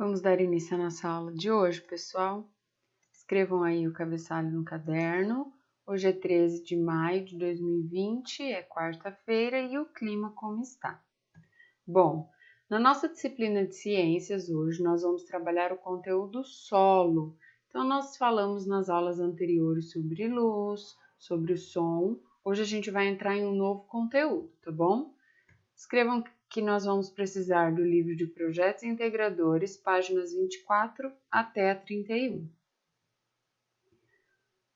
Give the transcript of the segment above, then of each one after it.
Vamos dar início à nossa aula de hoje, pessoal. Escrevam aí o cabeçalho no caderno. Hoje é 13 de maio de 2020, é quarta-feira e o clima como está? Bom, na nossa disciplina de ciências hoje nós vamos trabalhar o conteúdo solo. Então nós falamos nas aulas anteriores sobre luz, sobre o som. Hoje a gente vai entrar em um novo conteúdo, tá bom? Escrevam que nós vamos precisar do livro de projetos integradores, páginas 24 até a 31.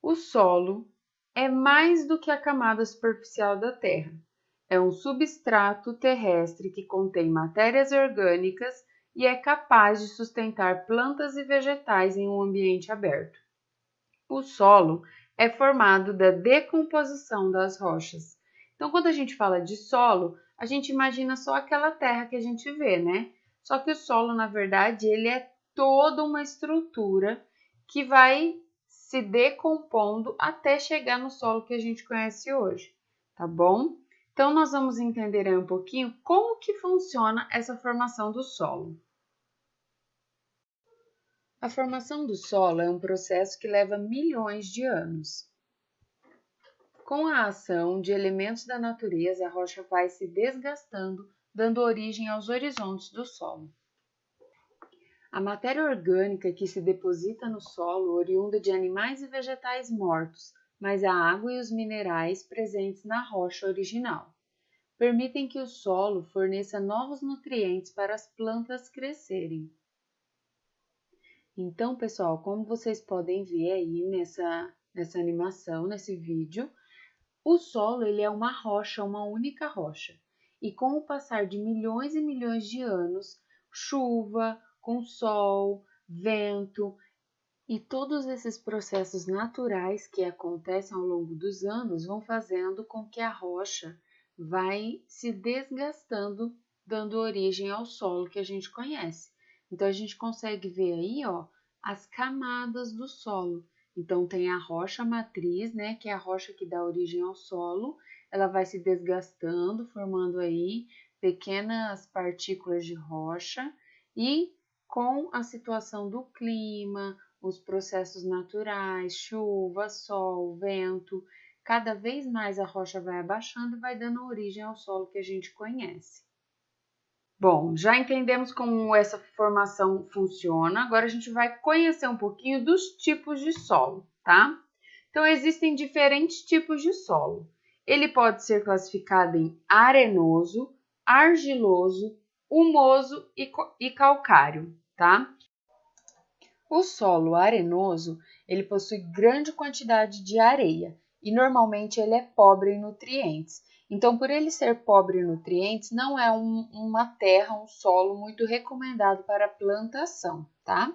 O solo é mais do que a camada superficial da Terra. É um substrato terrestre que contém matérias orgânicas e é capaz de sustentar plantas e vegetais em um ambiente aberto. O solo é formado da decomposição das rochas. Então, quando a gente fala de solo, a gente imagina só aquela terra que a gente vê, né? Só que o solo, na verdade, ele é toda uma estrutura que vai se decompondo até chegar no solo que a gente conhece hoje, tá bom? Então, nós vamos entender aí um pouquinho como que funciona essa formação do solo. A formação do solo é um processo que leva milhões de anos. Com a ação de elementos da natureza, a rocha vai se desgastando, dando origem aos horizontes do solo. A matéria orgânica que se deposita no solo oriunda de animais e vegetais mortos, mas a água e os minerais presentes na rocha original permitem que o solo forneça novos nutrientes para as plantas crescerem. Então, pessoal, como vocês podem ver aí nessa animação, nesse vídeo, o solo ele é uma rocha, uma única rocha. E com o passar de milhões e milhões de anos, chuva, com sol, vento e todos esses processos naturais que acontecem ao longo dos anos vão fazendo com que a rocha vai se desgastando, dando origem ao solo que a gente conhece. Então a gente consegue ver aí, ó, as camadas do solo. Então tem a rocha matriz, né, que é a rocha que dá origem ao solo. Ela vai se desgastando, formando aí pequenas partículas de rocha e com a situação do clima, os processos naturais, chuva, sol, vento, cada vez mais a rocha vai abaixando e vai dando origem ao solo que a gente conhece. Bom, já entendemos como essa formação funciona, agora a gente vai conhecer um pouquinho dos tipos de solo, tá? Então, existem diferentes tipos de solo. Ele pode ser classificado em arenoso, argiloso, humoso e calcário, tá? O solo arenoso, ele possui grande quantidade de areia e normalmente ele é pobre em nutrientes. Então, por ele ser pobre em nutrientes, não é uma terra, um solo muito recomendado para plantação, tá?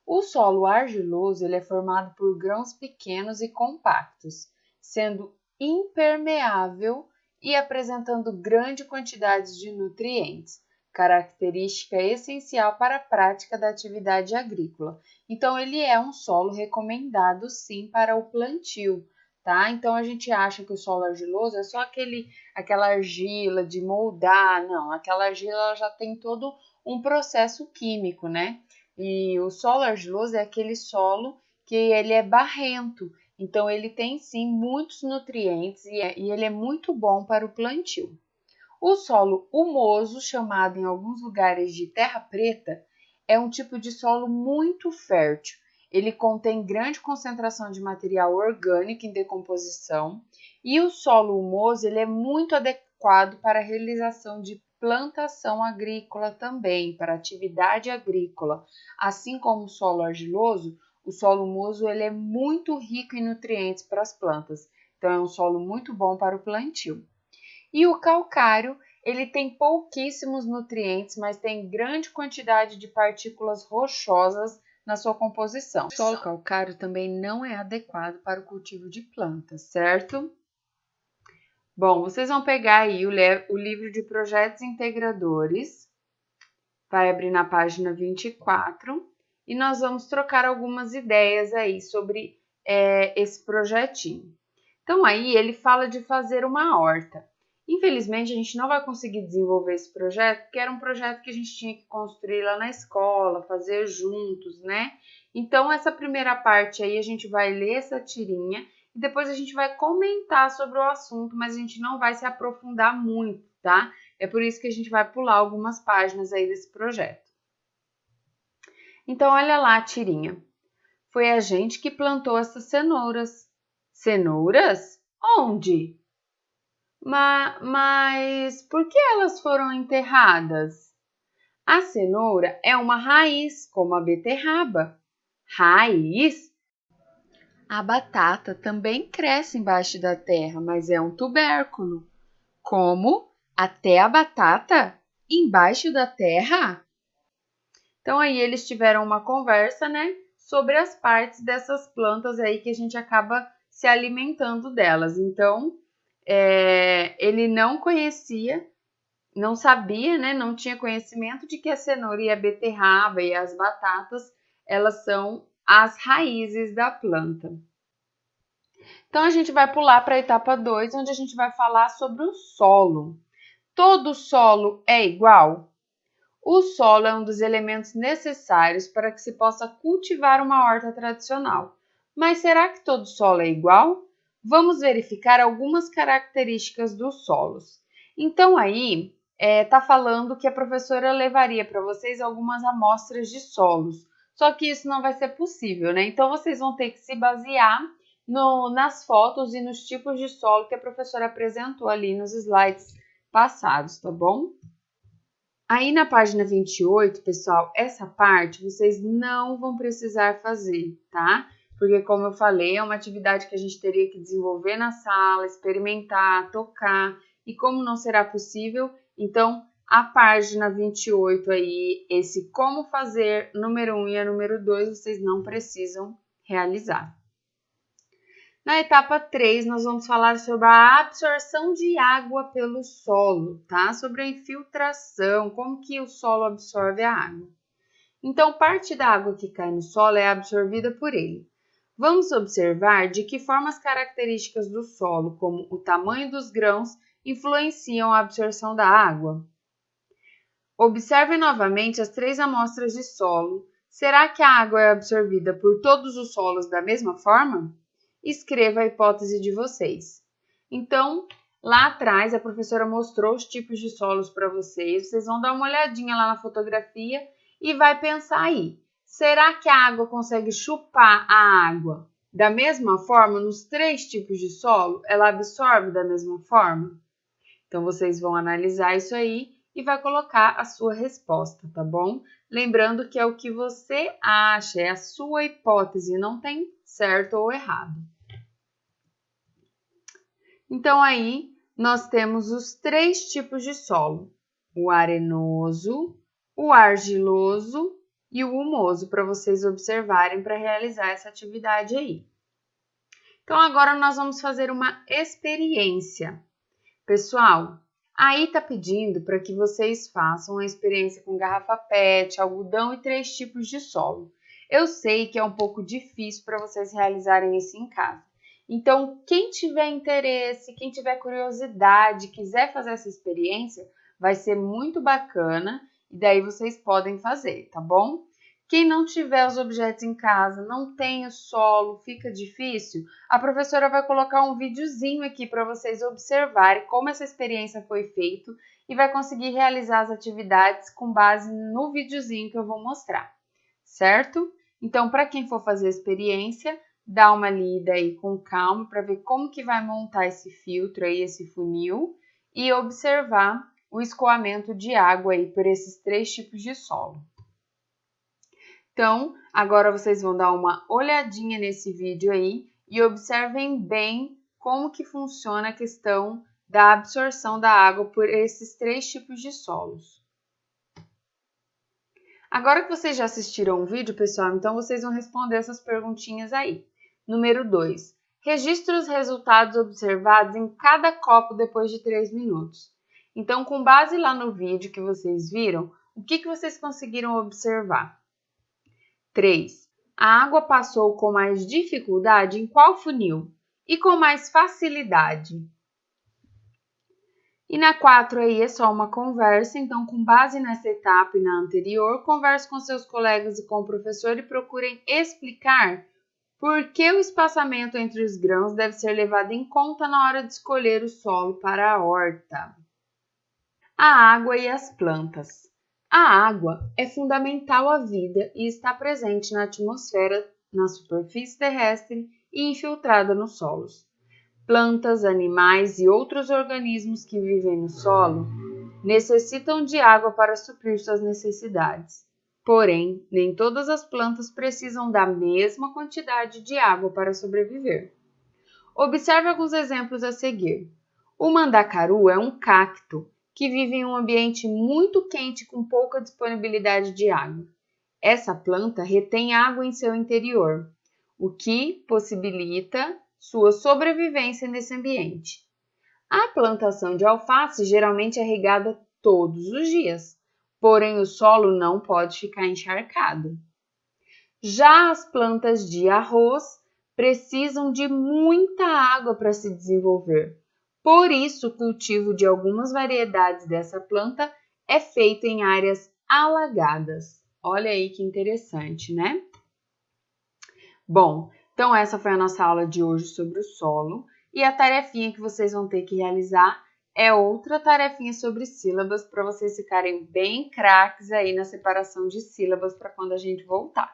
O solo argiloso, ele é formado por grãos pequenos e compactos, sendo impermeável e apresentando grande quantidade de nutrientes, característica essencial para a prática da atividade agrícola. Então, ele é um solo recomendado, sim, para o plantio, tá? Então, a gente acha que o solo argiloso é só aquela argila de moldar. Não, aquela argila ela já tem todo um processo químico, né? E o solo argiloso é aquele solo que ele é barrento. Então, ele tem, sim, muitos nutrientes e ele é muito bom para o plantio. O solo humoso, chamado em alguns lugares de terra preta, é um tipo de solo muito fértil. Ele contém grande concentração de material orgânico em decomposição e o solo humoso ele é muito adequado para a realização de plantação agrícola também, para atividade agrícola. Assim como o solo argiloso, o solo humoso ele é muito rico em nutrientes para as plantas. Então é um solo muito bom para o plantio. E o calcário, ele tem pouquíssimos nutrientes, mas tem grande quantidade de partículas rochosas na sua composição. O solo calcário também não é adequado para o cultivo de plantas, certo? Bom, vocês vão pegar aí o livro de projetos integradores, vai abrir na página 24 e nós vamos trocar algumas ideias aí sobre esse projetinho. Então, aí ele fala de fazer uma horta. Infelizmente, a gente não vai conseguir desenvolver esse projeto, porque era um projeto que a gente tinha que construir lá na escola, fazer juntos, né? Então, essa primeira parte aí, a gente vai ler essa tirinha e depois a gente vai comentar sobre o assunto, mas a gente não vai se aprofundar muito, tá? É por isso que a gente vai pular algumas páginas aí desse projeto. Então, olha lá a tirinha. Foi a gente que plantou essas cenouras. Cenouras? Onde? Mas por que elas foram enterradas? A cenoura é uma raiz, como a beterraba. Raiz? A batata também cresce embaixo da terra, mas é um tubérculo. Como? Até a batata? Embaixo da terra? Então aí eles tiveram uma conversa, né, sobre as partes dessas plantas aí que a gente acaba se alimentando delas. Então, ele não conhecia, não sabia, né, não tinha conhecimento de que a cenoura e a beterraba e as batatas, elas são as raízes da planta. Então, a gente vai pular para a etapa 2, onde a gente vai falar sobre o solo. Todo solo é igual? O solo é um dos elementos necessários para que se possa cultivar uma horta tradicional. Mas será que todo solo é igual? Vamos verificar algumas características dos solos. Então aí, tá falando que a professora levaria para vocês algumas amostras de solos. Só que isso não vai ser possível, né? Então vocês vão ter que se basear nas fotos e nos tipos de solo que a professora apresentou ali nos slides passados, tá bom? Aí na página 28, pessoal, essa parte vocês não vão precisar fazer, tá? Porque como eu falei, é uma atividade que a gente teria que desenvolver na sala, experimentar, tocar, e como não será possível, então a página 28 aí, esse como fazer número 1 e a número 2, vocês não precisam realizar. Na etapa 3, nós vamos falar sobre a absorção de água pelo solo, tá? Sobre a infiltração, como que o solo absorve a água. Então, parte da água que cai no solo é absorvida por ele. Vamos observar de que forma as características do solo, como o tamanho dos grãos, influenciam a absorção da água. Observe novamente as 3 amostras de solo. Será que a água é absorvida por todos os solos da mesma forma? Escreva a hipótese de vocês. Então, lá atrás, a professora mostrou os tipos de solos para vocês. Vocês vão dar uma olhadinha lá na fotografia e vai pensar aí. Será que a água consegue chupar a água da mesma forma nos 3 tipos de solo? Ela absorve da mesma forma? Então, vocês vão analisar isso aí e vai colocar a sua resposta, tá bom? Lembrando que é o que você acha, é a sua hipótese, não tem certo ou errado. Então, aí, nós temos os 3 tipos de solo. O arenoso, o argiloso e o humoso, para vocês observarem para realizar essa atividade aí. Então, agora nós vamos fazer uma experiência. Pessoal, aí tá pedindo para que vocês façam uma experiência com garrafa PET, algodão e 3 tipos de solo. Eu sei que é um pouco difícil para vocês realizarem isso em casa. Então, quem tiver interesse, quem tiver curiosidade, quiser fazer essa experiência, vai ser muito bacana e daí vocês podem fazer, tá bom? Quem não tiver os objetos em casa, não tem o solo, fica difícil, a professora vai colocar um videozinho aqui para vocês observarem como essa experiência foi feita e vai conseguir realizar as atividades com base no videozinho que eu vou mostrar, certo? Então, para quem for fazer a experiência, dá uma lida aí com calma para ver como que vai montar esse filtro aí, esse funil, e observar o escoamento de água aí por esses 3 tipos de solo. Então, agora vocês vão dar uma olhadinha nesse vídeo aí e observem bem como que funciona a questão da absorção da água por esses 3 tipos de solos. Agora que vocês já assistiram o vídeo, pessoal, então vocês vão responder essas perguntinhas aí. Número 2. Registre os resultados observados em cada copo depois de 3 minutos. Então, com base lá no vídeo que vocês viram, o que vocês conseguiram observar? 3. A água passou com mais dificuldade em qual funil? E com mais facilidade? E na 4 aí é só uma conversa, então com base nessa etapa e na anterior, converse com seus colegas e com o professor e procurem explicar por que o espaçamento entre os grãos deve ser levado em conta na hora de escolher o solo para a horta. A água e as plantas. A água é fundamental à vida e está presente na atmosfera, na superfície terrestre e infiltrada nos solos. Plantas, animais e outros organismos que vivem no solo necessitam de água para suprir suas necessidades. Porém, nem todas as plantas precisam da mesma quantidade de água para sobreviver. Observe alguns exemplos a seguir. O mandacaru é um cacto que vive em um ambiente muito quente com pouca disponibilidade de água. Essa planta retém água em seu interior, o que possibilita sua sobrevivência nesse ambiente. A plantação de alface geralmente é regada todos os dias, porém o solo não pode ficar encharcado. Já as plantas de arroz precisam de muita água para se desenvolver. Por isso, o cultivo de algumas variedades dessa planta é feito em áreas alagadas. Olha aí que interessante, né? Bom, então essa foi a nossa aula de hoje sobre o solo. E a tarefinha que vocês vão ter que realizar é outra tarefinha sobre sílabas para vocês ficarem bem craques aí na separação de sílabas para quando a gente voltar.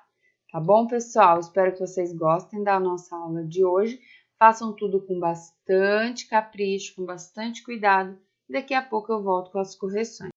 Tá bom, pessoal? Espero que vocês gostem da nossa aula de hoje. Façam tudo com bastante capricho, com bastante cuidado. E daqui a pouco eu volto com as correções.